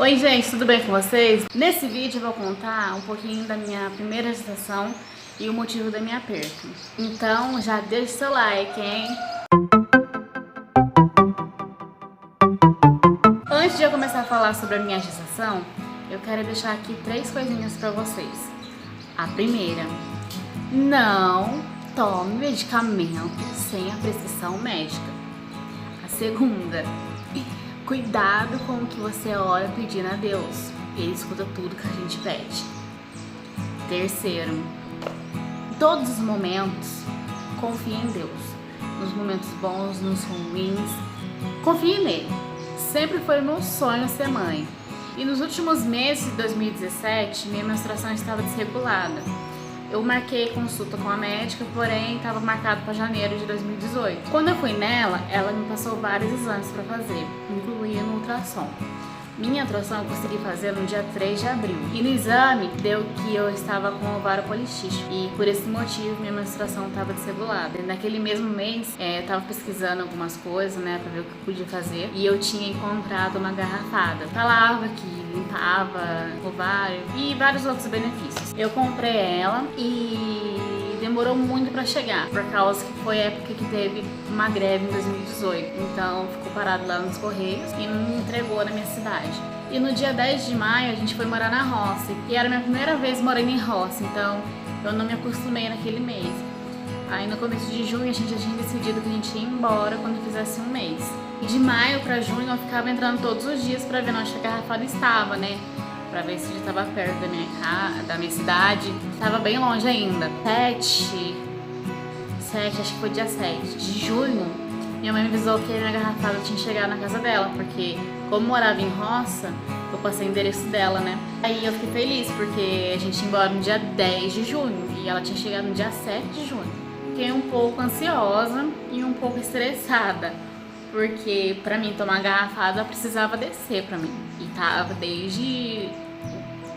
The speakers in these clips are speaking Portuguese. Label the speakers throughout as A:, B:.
A: Oi gente, tudo bem com vocês? Nesse vídeo eu vou contar um pouquinho da minha primeira gestação e o motivo da minha perca. Então já deixa o seu like, hein? Antes de eu começar a falar sobre a minha gestação, eu quero deixar aqui 3 coisinhas pra vocês. A primeira, não tome medicamento sem a prescrição médica. A segunda, cuidado com o que você ora pedindo a Deus. Ele escuta tudo que a gente pede. Terceiro, em todos os momentos, confie em Deus. Nos momentos bons, nos ruins, confie nele. Sempre foi meu sonho ser mãe. E nos últimos meses de 2017, minha menstruação estava desregulada. Eu marquei consulta com a médica, porém estava marcado para janeiro de 2018. Quando eu fui nela, ela me passou vários exames para fazer, incluindo no ultrassom. Minha ultrassom eu consegui fazer no dia 3 de abril. E no exame deu que eu estava com ovário policístico. E por esse motivo minha menstruação estava desregulada. Naquele mesmo mês eu estava pesquisando algumas coisas, né, para ver o que eu podia fazer. E eu tinha encontrado uma garrafada. Falava que limpava ovário e vários outros benefícios. Eu comprei ela e demorou muito para chegar, por causa que foi a época que teve uma greve em 2018. Então ficou parado lá nos Correios e não entregou na minha cidade. E no dia 10 de maio a gente foi morar na roça, e era a minha primeira vez morando em roça, então eu não me acostumei naquele mês. Aí no começo de junho a gente já tinha decidido que a gente ia embora quando fizesse um mês. E de maio para junho eu ficava entrando todos os dias para ver onde a garrafada estava, né? Pra ver se já estava perto da minha casa, da minha cidade. Estava bem longe ainda. 7, acho que foi dia 7 de junho, minha mãe me avisou que a minha garrafada tinha chegado na casa dela, porque como morava em roça, eu passei o endereço dela, né? Aí eu fiquei feliz, porque a gente ia embora no dia 10 de junho e ela tinha chegado no dia 7 de junho. Fiquei um pouco ansiosa e um pouco estressada, porque pra mim tomar garrafada precisava descer pra mim. E tava desde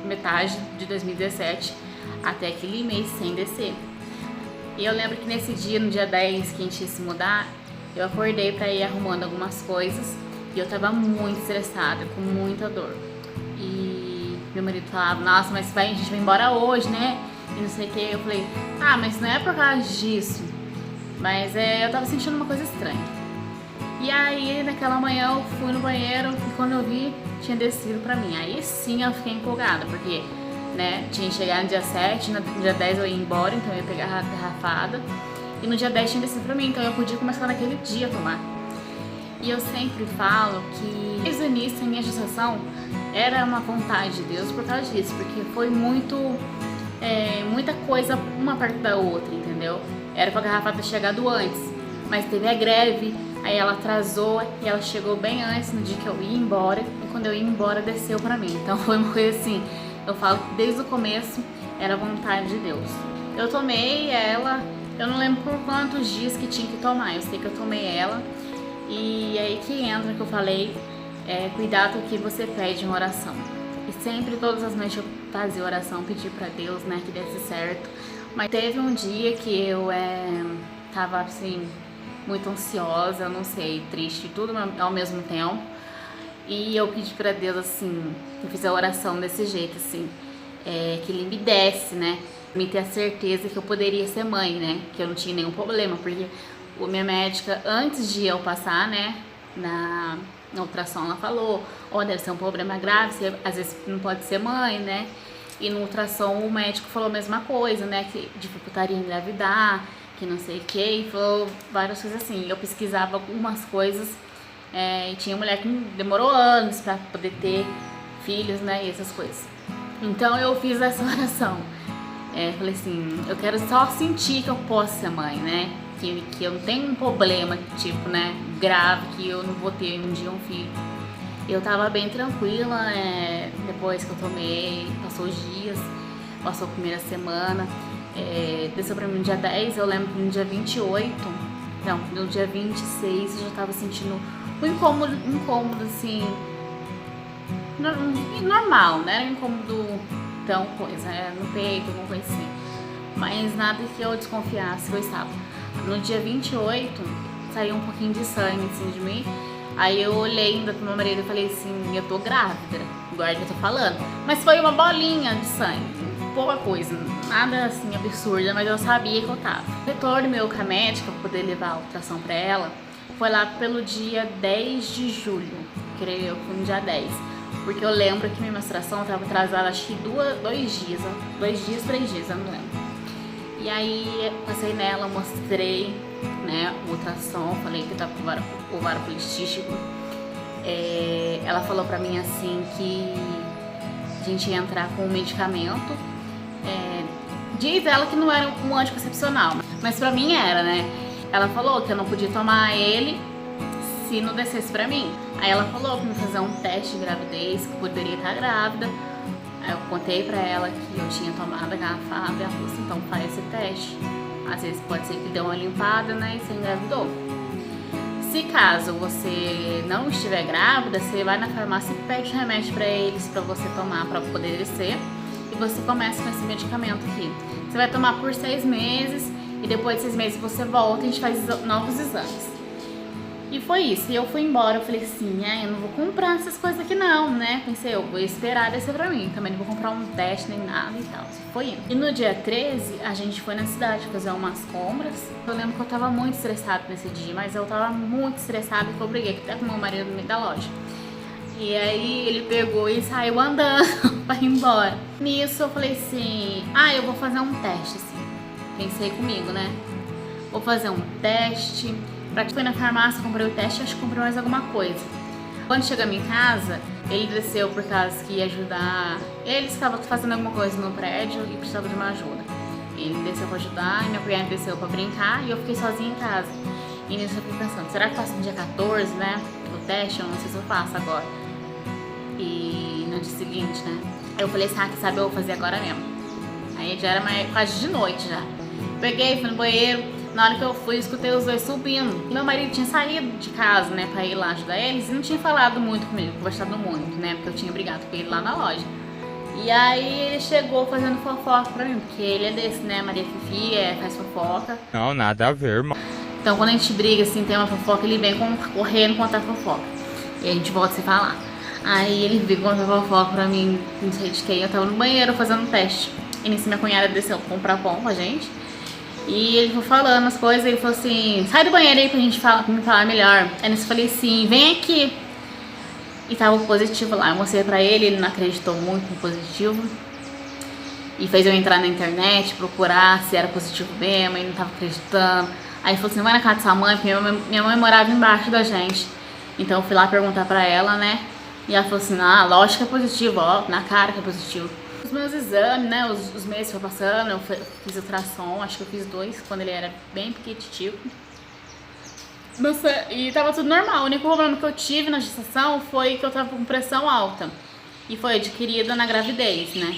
A: metade de 2017 até aquele mês sem descer. E eu lembro que nesse dia, no dia 10 que a gente ia se mudar, eu acordei pra ir arrumando algumas coisas e eu tava muito estressada, com muita dor. E meu marido falava, nossa, mas a gente vai embora hoje, né? E não sei o que. Eu falei, mas não é por causa disso. Mas eu tava sentindo uma coisa estranha. E aí, naquela manhã, eu fui no banheiro e quando eu vi, tinha descido pra mim. Aí sim eu fiquei empolgada, porque, né, tinha chegado no dia 7, no dia 10 eu ia embora, então eu ia pegar a garrafada. E no dia 10 tinha descido pra mim, então eu podia começar naquele dia a tomar. E eu sempre falo que, desde o início, a minha gestação era uma vontade de Deus por causa disso, porque foi muita coisa uma perto da outra, entendeu? Era pra garrafada ter chegado antes, mas teve a greve. Aí ela atrasou e ela chegou bem antes, no dia que eu ia embora. E quando eu ia embora, desceu pra mim. Então foi uma coisa assim, eu falo que desde o começo era a vontade de Deus. Eu tomei ela, eu não lembro por quantos dias que tinha que tomar. Eu sei que eu tomei ela. E aí que entra que eu falei, cuidado com o que você pede em oração. E sempre, todas as noites eu fazia oração, pedir pra Deus, né, que desse certo. Mas teve um dia que eu tava assim, muito ansiosa, eu não sei, triste, tudo ao mesmo tempo. E eu pedi pra Deus, assim, eu fiz a oração desse jeito, assim, que Ele me desse, né, me ter a certeza que eu poderia ser mãe, né, que eu não tinha nenhum problema, porque a minha médica, antes de eu passar, né, na ultrassom, ela falou, deve ser um problema grave, você às vezes não pode ser mãe, né, e no ultrassom o médico falou a mesma coisa, né, que dificultaria engravidar, que não sei o que, e falou várias coisas assim. Eu pesquisava algumas coisas e tinha mulher que demorou anos pra poder ter filhos, né, e essas coisas. Então eu fiz essa oração. Falei assim, eu quero só sentir que eu posso ser mãe, né, que eu não tenho um problema, tipo, né, grave, que eu não vou ter um dia um filho. Eu tava bem tranquila, depois que eu tomei, passou os dias, passou a primeira semana. Desceu pra mim no dia 10, eu lembro que no dia 28, não, no dia 26 eu já tava sentindo um incômodo assim, normal, né, era um incômodo tão coisa, no peito, alguma coisa assim, mas nada que eu desconfiasse que eu estava. No dia 28, saiu um pouquinho de sangue assim de mim, Aí eu olhei ainda pro meu marido e falei assim, eu tô grávida. guarda que eu tô falando. Mas foi uma bolinha de sangue, pouca coisa, nada assim absurda, mas eu sabia que eu tava. O retorno meu com a médica pra poder levar a ultrassom pra ela foi lá pelo dia 10 de julho, creio eu, foi no dia 10. Porque eu lembro que minha menstruação tava atrasada, acho que 2 dias, 3 dias, eu não lembro. E aí passei nela, mostrei, né, o ultrassom, falei que tava com ovário policístico. Ela falou pra mim assim que a gente ia entrar com um medicamento. Diz ela que não era um anticoncepcional, mas pra mim era, né? Ela falou que eu não podia tomar ele se não descesse pra mim. Aí ela falou que me fazer um teste de gravidez, que eu poderia estar grávida. Aí eu contei pra ela que eu tinha tomado a garrafada e ela falou assim, então faz esse teste. Às vezes pode ser que dê uma limpada, né, e você engravidou. Se caso você não estiver grávida, você vai na farmácia e pede remédio pra eles, pra você tomar, pra poder descer. E você começa com esse medicamento aqui. Você vai tomar por 6 meses e depois de 6 meses você volta e a gente faz novos exames. E foi isso, e eu fui embora, eu falei assim, eu não vou comprar essas coisas aqui não, né? Pensei, eu vou esperar descer pra mim, também não vou comprar um teste nem nada e tal, foi indo. E no dia 13, a gente foi na cidade fazer umas compras. Eu lembro que eu tava muito estressada nesse dia, mas eu tava muito estressada que eu briguei até com meu marido no meio da loja. E aí ele pegou e saiu andando pra ir embora. Nisso eu falei assim, eu vou fazer um teste, assim. Pensei comigo, né? Vou fazer um teste. Pra que fui na farmácia, comprei o teste e acho que comprei mais alguma coisa. Quando chegamos em casa, ele desceu por causa que ia ajudar. Ele estava fazendo alguma coisa no prédio e precisava de uma ajuda. Ele desceu pra ajudar e minha cunhada desceu pra brincar e eu fiquei sozinha em casa. E nisso eu fiquei pensando, será que eu faço no dia 14, né? O teste, eu não sei se eu faço agora. E no dia seguinte, né? Eu falei assim, que sabe, eu vou fazer agora mesmo. Aí já era quase de noite já. Peguei, fui no banheiro. Na hora que eu fui, eu escutei os dois subindo. Meu marido tinha saído de casa, né, pra ir lá ajudar eles e não tinha falado muito comigo, conversado muito, né, porque eu tinha brigado com ele lá na loja. E aí ele chegou fazendo fofoca pra mim, porque ele é desse, né, Maria Fifi, faz fofoca.
B: Não, nada a ver, mano.
A: Então quando a gente briga, assim, tem uma fofoca, ele vem correndo contar fofoca. E a gente volta a se falar. Aí ele veio contar fofoca pra mim, não sei de quem, eu tava no banheiro fazendo um teste. E nisso minha cunhada desceu comprar pão com a gente. E ele foi falando as coisas, ele falou assim, sai do banheiro aí pra gente me falar melhor. Aí eu falei assim, vem aqui. E tava positivo lá, eu mostrei pra ele não acreditou muito no positivo. E fez eu entrar na internet, procurar se era positivo mesmo, ele não tava acreditando. Aí ele falou assim, vai na casa da sua mãe, porque minha mãe morava embaixo da gente. Então eu fui lá perguntar pra ela, né. E ela falou assim, lógico que é positivo, ó, na cara que é positivo. Os meus exames, né, os meses foram passando, eu fiz ultrassom, acho que eu fiz 2, quando ele era bem pequititico. E tava tudo normal, o único problema que eu tive na gestação foi que eu tava com pressão alta. E foi adquirida na gravidez, né.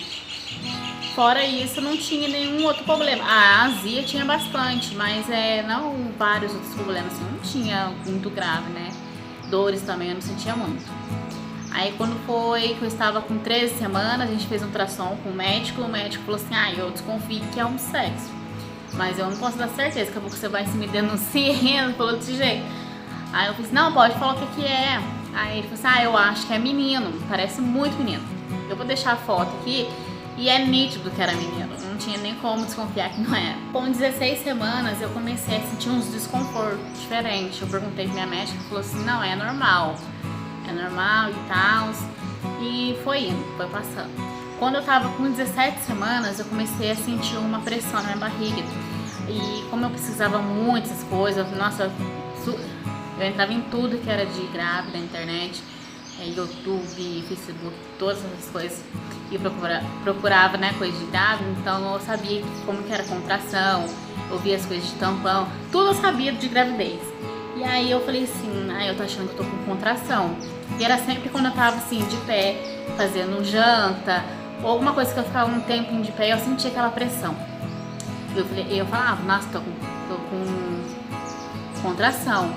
A: Fora isso, não tinha nenhum outro problema. A azia tinha bastante, mas não vários outros problemas, assim, não tinha muito grave, né. Dores também eu não sentia muito. Aí quando foi que eu estava com 13 semanas, a gente fez um ultrassom com o médico falou assim, eu desconfio que é um sexo, mas eu não posso dar certeza, daqui a pouco você vai se me denunciando, falou desse jeito. Aí eu falei assim, não, pode falar o que é. Aí ele falou assim, eu acho que é menino, parece muito menino. Eu vou deixar a foto aqui e é nítido que era menino, não tinha nem como desconfiar que não era. Com 16 semanas eu comecei a sentir uns desconfortos diferentes, eu perguntei pra minha médica, ela falou assim, não, é normal e tal, e foi indo, foi passando. Quando eu tava com 17 semanas, eu comecei a sentir uma pressão na minha barriga, e como eu precisava muito dessas coisas, nossa, eu entrava em tudo que era de grávida na internet, YouTube, Facebook, todas essas coisas, e eu procurava, né, coisas de grávida, então eu sabia como que era contração, eu via as coisas de tampão, tudo eu sabia de gravidez. E aí eu falei assim, eu tô achando que eu tô com contração. E era sempre quando eu tava assim, de pé, fazendo janta, ou alguma coisa que eu ficava um tempinho de pé, eu sentia aquela pressão. Eu falava, nossa, tô com contração.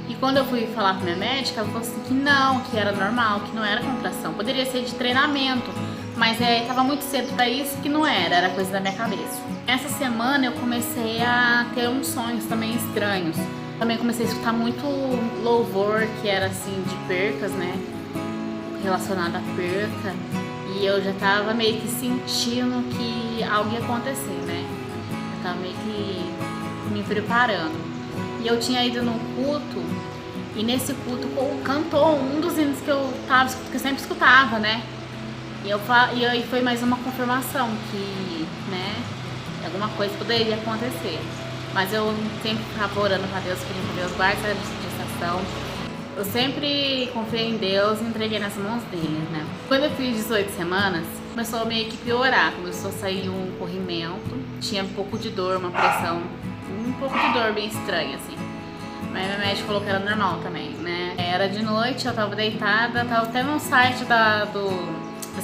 A: E quando eu fui falar com minha médica, ela falou assim que não, que era normal, que não era contração. Poderia ser de treinamento, mas tava muito cedo pra isso, que não era coisa da minha cabeça. Essa semana eu comecei a ter uns sonhos também estranhos. Também comecei a escutar muito louvor, que era assim, de percas, né? relacionado à perca. E eu já tava meio que sentindo que algo ia acontecer, né? Eu tava meio que me preparando. E eu tinha ido num culto, e nesse culto cantou um dos hinos que eu sempre escutava, né? E aí foi mais uma confirmação que, né, alguma coisa poderia acontecer. Mas eu sempre ficava orando pra Deus, pedindo pra Deus guardar essa gestação. Eu sempre confiei em Deus e entreguei nas mãos dele, né? Quando eu fiz 18 semanas, começou a meio que piorar. Começou a sair um corrimento, tinha um pouco de dor, uma pressão, um pouco de dor bem estranha, assim. Mas meu médico falou que era normal também, né? Era de noite, eu tava deitada, tava até no site da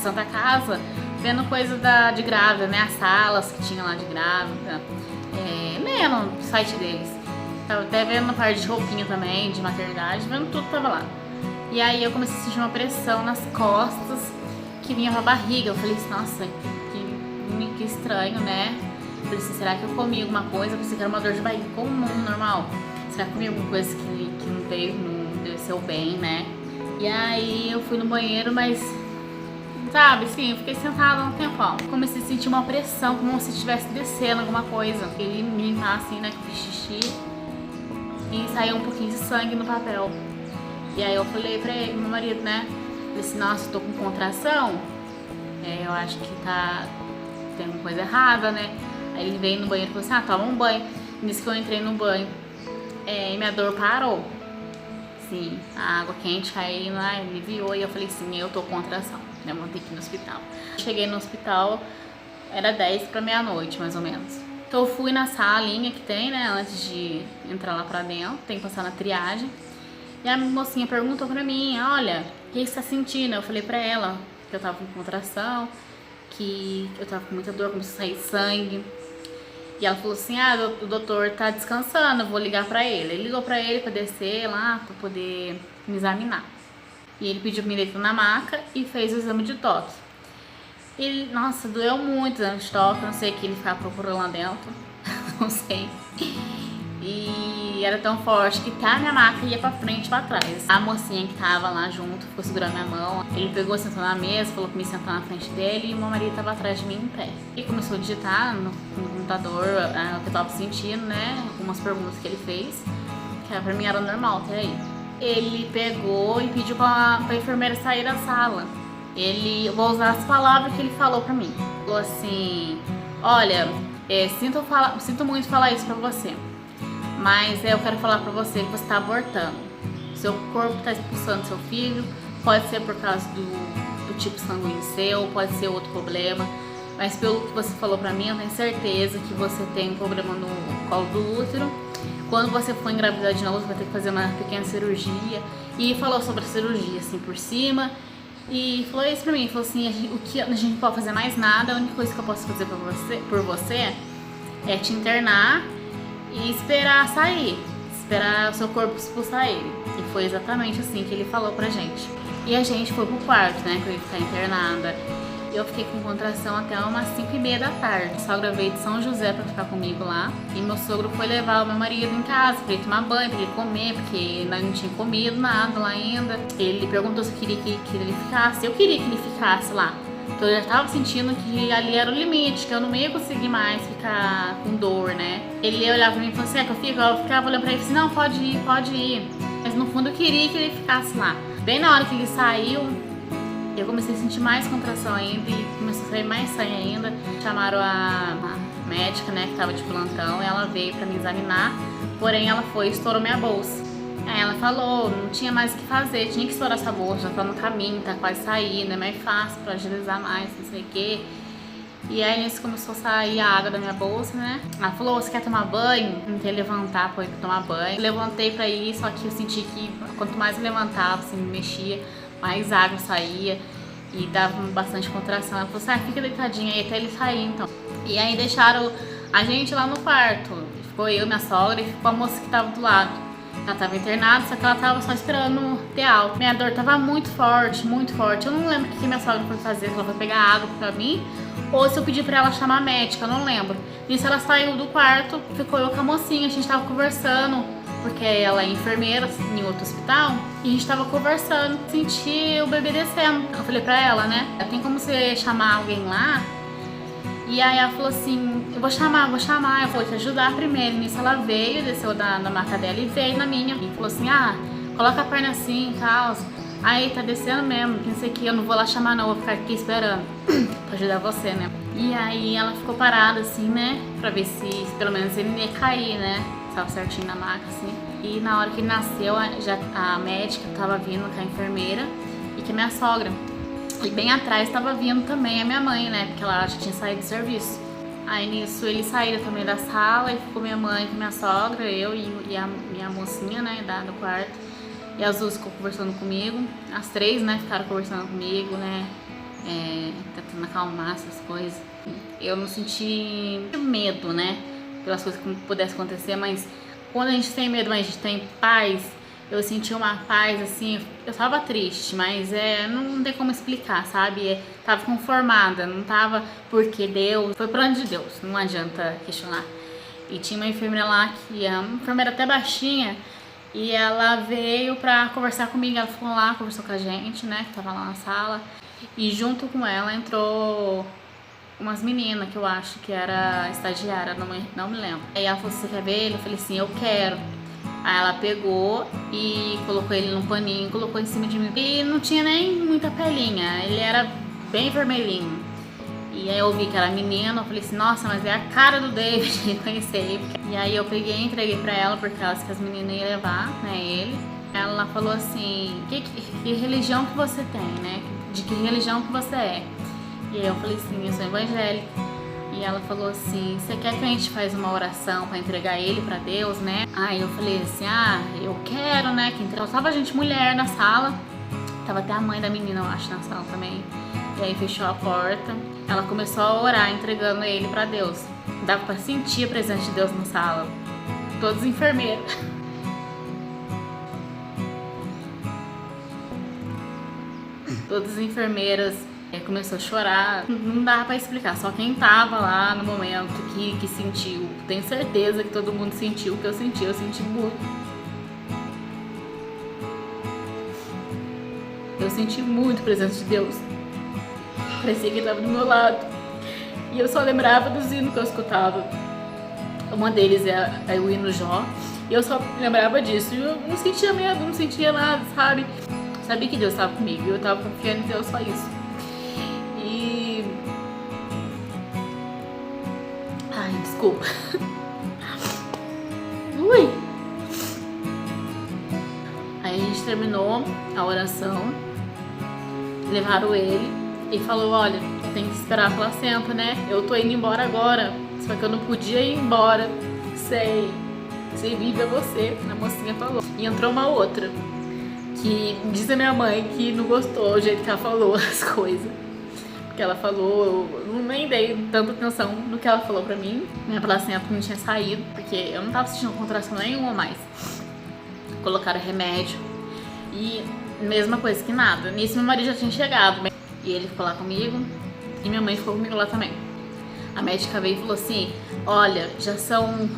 A: Santa Casa, vendo coisa de grávida, né? As salas que tinha lá de grávida, no site deles. Tava até vendo uma parte de roupinha também, de maternidade, vendo tudo que tava lá. E aí eu comecei a sentir uma pressão nas costas que vinha pra barriga. Eu falei assim, nossa, que estranho, né? Eu falei assim, será que eu comi alguma coisa? Eu pensei que era uma dor de barriga comum, normal. Será que eu comi alguma coisa que não desceu bem, né? E aí eu fui no banheiro, mas, sabe, assim, eu fiquei sentada um tempão. Comecei a sentir uma pressão, como se estivesse descendo alguma coisa. Ele me limpar assim, né, que eu fiz xixi. E saiu um pouquinho de sangue no papel. E aí eu falei pra ele, meu marido, né? Falei assim, nossa, eu tô com contração. Eu acho que tem alguma coisa errada, né? Aí ele veio no banheiro e falou assim, toma um banho. Nisso que eu entrei no banho, minha dor parou. Sim, a água quente caindo, aliviou. E eu falei assim, eu tô com contração, né? Vou ter que ir no hospital. Cheguei no hospital, era 10 pra meia-noite, mais ou menos. Então eu fui na salinha que tem, né, antes de entrar lá pra dentro, tem que passar na triagem. E a mocinha perguntou pra mim, olha, o que você tá sentindo? Eu falei pra ela que eu tava com contração, que eu tava com muita dor, começou a sair sangue. E ela falou assim, o doutor tá descansando, eu vou ligar pra ele. Ele ligou pra ele pra descer lá, pra poder me examinar. E ele pediu pra me deitar na maca e fez o exame de toque. Ele, nossa, doeu muito o exame de toque, não sei o que ele ficava procurando lá dentro, não sei. E era tão forte que até a minha maca ia pra frente e pra trás. A mocinha que tava lá junto ficou segurando minha mão. Ele pegou, sentou na mesa, falou pra me sentar na frente dele e meu marido tava atrás de mim em pé. Ele começou a digitar no computador o que eu tava sentindo, né? Algumas perguntas que ele fez, que pra mim era normal até aí. Ele pegou e pediu pra enfermeira sair da sala. Eu vou usar as palavras que ele falou pra mim. Falou assim, olha, sinto muito falar isso pra você, mas eu quero falar pra você que você tá abortando. Seu corpo tá expulsando seu filho, pode ser por causa do tipo sanguíneo seu, pode ser outro problema, mas pelo que você falou pra mim, eu tenho certeza que você tem um problema no colo do útero. Quando você for engravidar de novo, você vai ter que fazer uma pequena cirurgia. E falou sobre a cirurgia, assim, por cima. E falou isso pra mim, falou assim, a gente não pode fazer mais nada, a única coisa que eu posso fazer por você é te internar e esperar sair, esperar o seu corpo expulsar ele. E foi exatamente assim que ele falou pra gente. E a gente foi pro quarto, né, que eu ia ficar internada. Eu fiquei com contração até umas 5h30 da tarde. A sogra veio de São José pra ficar comigo lá. E meu sogro foi levar o meu marido em casa pra ele tomar banho, pra ele comer, porque ele não tinha comido nada lá ainda. Ele perguntou se eu queria que ele ficasse. Eu queria que ele ficasse lá. Então eu já tava sentindo que ali era o limite, que eu não ia conseguir mais ficar com dor, né? Ele olhava pra mim e falou assim, que eu fico? Eu ficava olhando pra ele e falei assim, não, pode ir. Mas no fundo eu queria que ele ficasse lá. Bem na hora que ele saiu, eu comecei a sentir mais contração ainda e começou a sair mais sangue ainda. Chamaram a médica, né, que tava de plantão, e ela veio pra me examinar, porém ela foi e estourou minha bolsa. Aí ela falou, não tinha mais o que fazer, tinha que estourar essa bolsa, já tá no caminho, tá quase saindo, é mais fácil pra agilizar mais, não sei o quê. E aí nisso começou a sair a água da minha bolsa, né? Ela falou, você quer tomar banho? Tentei levantar pra ir tomar banho. Levantei pra ir, só que eu senti que quanto mais eu levantava, assim, me mexia, mais água saía e dava bastante contração. Ela falou assim, fica deitadinha aí até ele sair, então. E aí deixaram a gente lá no quarto. Ficou eu, minha sogra e ficou a moça que tava do lado. Ela tava internada, só que ela tava só esperando ter alta. Minha dor tava muito forte, muito forte. Eu não lembro o que minha sogra foi fazer, se ela foi pegar água pra mim ou se eu pedi pra ela chamar a médica, eu não lembro. Nisso ela saiu do quarto, ficou eu com a mocinha, a gente tava conversando porque ela é enfermeira em outro hospital, e a gente tava conversando, senti o bebê descendo. Eu falei pra ela, né, tem como você chamar alguém lá? E aí ela falou assim, eu vou chamar, eu vou te ajudar primeiro. Nisso ela veio, desceu da maca dela e veio na minha. E falou assim, coloca a perna assim e tal. Aí tá descendo mesmo, que não sei o que, eu não vou lá chamar não, vou ficar aqui esperando pra ajudar você, né? E aí ela ficou parada assim, né, pra ver se pelo menos ele não ia cair, né? Tava certinho na maca, assim. E na hora que ele nasceu, a médica tava vindo com a enfermeira e com a minha sogra. E bem atrás tava vindo também a minha mãe, né? Porque ela já tinha saído do serviço. Aí nisso eles saíram também da sala e ficou minha mãe com minha sogra, eu e a minha mocinha, né, do quarto. E as duas ficou conversando comigo. As três, né, ficaram conversando comigo, né? Tentando acalmar essas coisas. Eu não senti medo, né? Pelas coisas que pudessem acontecer, mas quando a gente tem medo, mas a gente tem paz, eu senti uma paz, assim, eu tava triste, mas não tem como explicar, sabe? Tava conformada, não tava porque Deus, foi plano de Deus, não adianta questionar. E tinha uma enfermeira lá, que é uma enfermeira até baixinha, e ela veio pra conversar comigo, ela ficou lá, conversou com a gente, né, que tava lá na sala, e junto com ela entrou umas meninas que eu acho que era estagiária, não me lembro. Aí ela falou, você quer ver ele? Eu falei assim, eu quero. Aí ela pegou e colocou ele num paninho, colocou em cima de mim. E não tinha nem muita pelinha, ele era bem vermelhinho. E aí eu vi que era menina, eu falei assim, nossa, mas é a cara do David, reconheci. E aí eu peguei e entreguei pra ela, porque ela disse que as meninas iam levar, né, ele. Ela falou assim, que religião que você tem, né? De que religião que você é? E aí eu falei assim, eu sou evangélica. E ela falou assim, você quer que a gente faça uma oração pra entregar ele pra Deus, né? Aí eu falei assim, eu quero, né? Então tava gente mulher na sala, tava até a mãe da menina, eu acho, na sala também. E aí fechou a porta, ela começou a orar, entregando ele pra Deus. Dava pra sentir a presença de Deus na sala. Todos enfermeiros. Todas as enfermeiras começou a chorar, não dá pra explicar, só quem tava lá no momento que sentiu. Tenho certeza que todo mundo sentiu o que eu senti muito. Eu senti muito a presença de Deus. Parecia que ele tava do meu lado. E eu só lembrava dos hinos que eu escutava. Uma deles é o hino Jó, e eu só lembrava disso. E eu não sentia medo, não sentia nada, sabe? Sabia que Deus estava comigo e eu tava confiando em Deus, só isso. Ai, desculpa. Ui! Aí a gente terminou a oração, levaram ele e falou, olha, tem que esperar a placenta, né? Eu tô indo embora agora, só que eu não podia ir embora. Sei vive é você, a mocinha falou. E entrou uma outra, que diz a minha mãe que não gostou do jeito que ela falou as coisas. Que ela falou, eu nem dei tanta atenção no que ela falou pra mim. Minha placenta não tinha saído, porque eu não tava sentindo contração nenhuma mais. Colocaram remédio e mesma coisa que nada. Nisso meu marido já tinha chegado e ele ficou lá comigo e minha mãe ficou comigo lá também. A médica veio e falou assim, olha, já são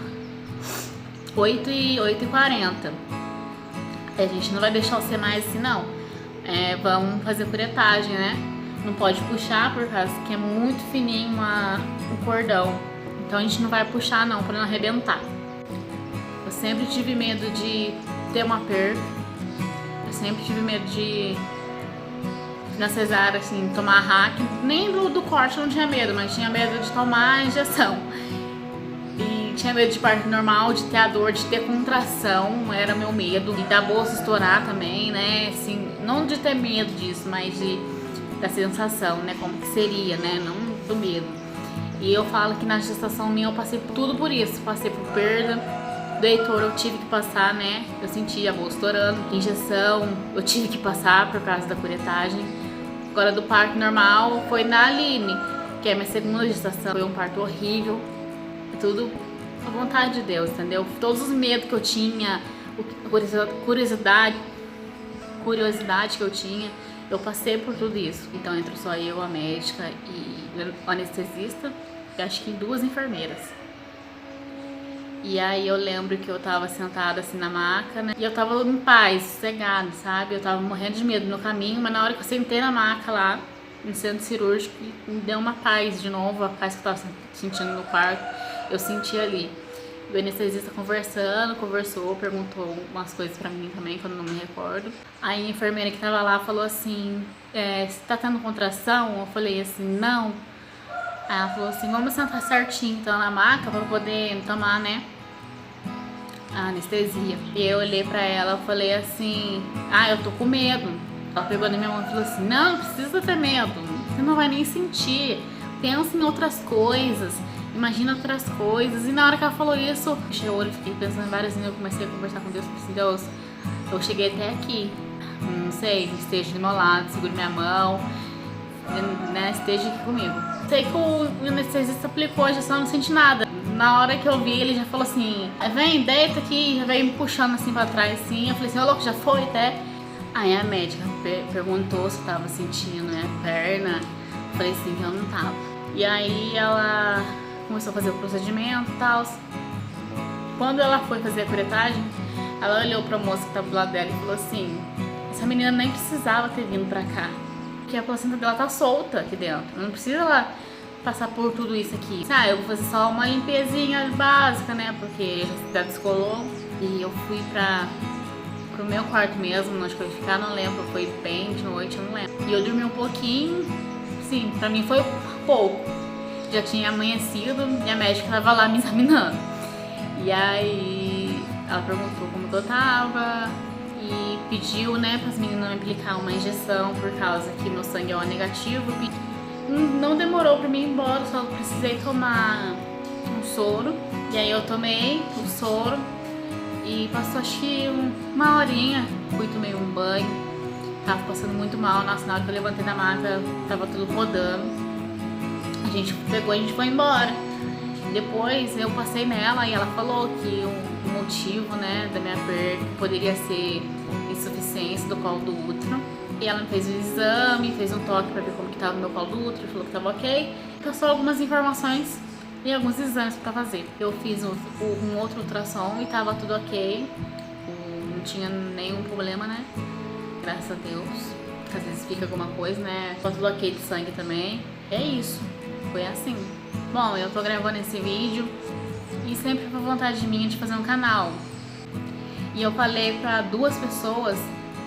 A: 8h40. A gente não vai deixar você mais assim não. Vamos fazer curetagem, né? Não pode puxar por causa que é muito fininho o cordão. Então a gente não vai puxar não, pra não arrebentar. Eu sempre tive medo de ter uma perda. Eu sempre tive medo de, na cesárea, assim, tomar hack. Nem do corte eu não tinha medo, mas tinha medo de tomar a injeção. E tinha medo de parto normal, de ter a dor, de ter contração. Era meu medo. E da bolsa estourar também, né? Assim, não de ter medo disso, mas da sensação, né? Como que seria, né? Não do medo. E eu falo que na gestação minha eu passei tudo por isso. Passei por perda. Do Heitor eu tive que passar, né? Eu senti a bolsa estourando. Injeção eu tive que passar por causa da curetagem. Agora do parto normal foi na Aline, que é minha segunda gestação. Foi um parto horrível. Tudo à vontade de Deus, entendeu? Todos os medos que eu tinha, curiosidade que eu tinha, eu passei por tudo isso. Então entrou só eu, a médica e o anestesista, e acho que 2 enfermeiras. E aí eu lembro que eu tava sentada assim na maca, né? E eu tava em paz, sossegada, sabe? Eu tava morrendo de medo no caminho, mas na hora que eu sentei na maca lá, no centro cirúrgico, me deu uma paz de novo, a paz que eu tava sentindo no quarto, eu senti ali. O anestesista conversou, perguntou umas coisas pra mim também, que eu não me recordo. Aí a enfermeira que tava lá falou assim, você tá tendo contração? Eu falei assim, não. Aí ela falou assim, vamos sentar certinho então na maca pra poder tomar, né, a anestesia. E eu olhei pra ela e falei assim, eu tô com medo. Ela pegou na minha mão e falou assim, não precisa ter medo, você não vai nem sentir. Pensa em outras coisas, imagina outras coisas. E na hora que ela falou isso, eu fechei o olho, fiquei pensando em várias vezes, eu comecei a conversar com Deus, falei assim, Deus, eu cheguei até aqui, não sei, esteja do meu lado, segure minha mão, né, esteja aqui comigo. Sei que o anestesista aplicou a injeção, eu não senti nada. Na hora que eu vi, ele já falou assim, vem, deita aqui, já veio me puxando assim pra trás, assim. Eu falei assim, ô louco, já foi até? Aí a médica perguntou se eu tava sentindo minha perna. Eu falei assim, que eu não tava. E aí ela começou a fazer o procedimento e tal. Quando ela foi fazer a curetagem, ela olhou pra moça que tava do lado dela e falou assim, essa menina nem precisava ter vindo pra cá, porque a placenta dela tá solta aqui dentro, não precisa ela passar por tudo isso aqui. Eu vou fazer só uma limpezinha básica, né, porque já descolou. E eu fui pro meu quarto mesmo, onde que eu ia ficar, não lembro, foi bem de noite, eu não lembro. E eu dormi um pouquinho, sim, pra mim foi pouco. Já tinha amanhecido e a médica tava lá me examinando. E aí ela perguntou como eu tava e pediu, né, para as meninas me aplicar uma injeção por causa que meu sangue é O negativo. Não demorou para mim ir embora, só precisei tomar um soro. E aí eu tomei o soro e passou acho que uma horinha, fui tomei um banho. Tava passando muito mal, nossa, na hora que eu levantei da maca tava tudo rodando. A gente pegou e a gente foi embora. Depois eu passei nela e ela falou que o motivo, né, da minha perda poderia ser insuficiência do colo do útero. E ela me fez um exame, fez um toque pra ver como que tava o meu colo do útero, falou que tava ok. Passou algumas informações e alguns exames pra fazer. Eu fiz um outro ultrassom e tava tudo ok. Não tinha nenhum problema, né? Graças a Deus. Às vezes fica alguma coisa, né? Tava tudo ok de sangue também. É isso. Foi assim. Bom, eu tô gravando esse vídeo e sempre foi vontade minha de fazer um canal. E eu falei pra 2 pessoas,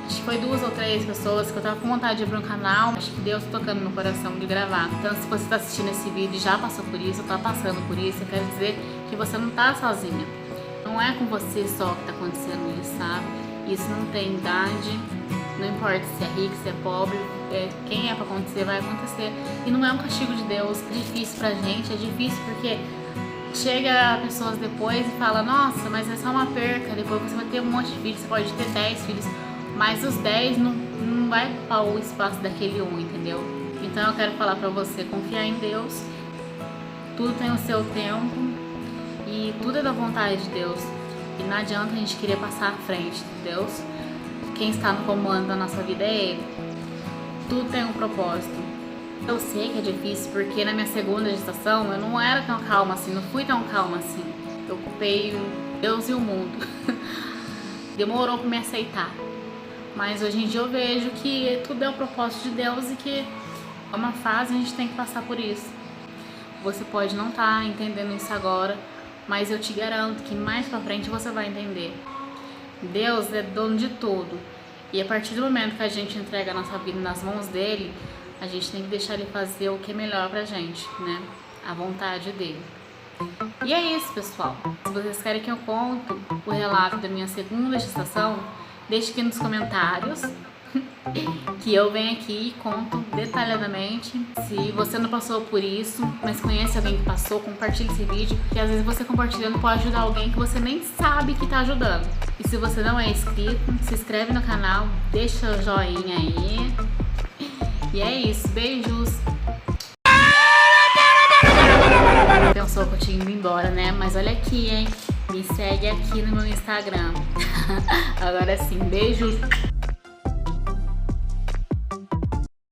A: acho que foi 2 ou 3 pessoas, que eu tava com vontade de abrir um canal. Acho que Deus tá tocando no coração de gravar. Então, se você tá assistindo esse vídeo e já passou por isso, ou tá passando por isso, eu quero dizer que você não tá sozinha. Não é com você só que tá acontecendo isso, sabe? Isso não tem idade, não importa se é rico, se é pobre, quem é pra acontecer, vai acontecer. E não é um castigo de Deus. É difícil pra gente, é difícil porque chega pessoas depois e fala, nossa, mas é só uma perca, depois você vai ter um monte de filhos, você pode ter 10 filhos, mas os 10 não vai ocupar o espaço daquele um, entendeu? Então eu quero falar pra você, confiar em Deus, tudo tem o seu tempo e tudo é da vontade de Deus. E não adianta a gente querer passar à frente de Deus. Quem está no comando da nossa vida é Ele. Tudo tem um propósito. Eu sei que é difícil porque na minha segunda gestação eu não era tão calma assim, não fui tão calma assim. Eu ocupei Deus e o mundo. Demorou para me aceitar. Mas hoje em dia eu vejo que tudo é o propósito de Deus e que é uma fase, a gente tem que passar por isso. Você pode não estar entendendo isso agora, mas eu te garanto que mais pra frente você vai entender. Deus é dono de tudo. E a partir do momento que a gente entrega a nossa vida nas mãos dele, a gente tem que deixar ele fazer o que é melhor pra gente, né? A vontade dele. E é isso, pessoal. Se vocês querem que eu conte o relato da minha segunda gestação, deixe aqui nos comentários que eu venho aqui e conto detalhadamente. Se você não passou por isso, mas conhece alguém que passou, compartilhe esse vídeo, que às vezes você compartilhando pode ajudar alguém que você nem sabe que tá ajudando. E se você não é inscrito, se inscreve no canal, deixa o joinha aí. E é isso, beijos! Pensou que eu tinha ido embora, né? Mas olha aqui, hein? Me segue aqui no meu Instagram. Agora sim, beijos!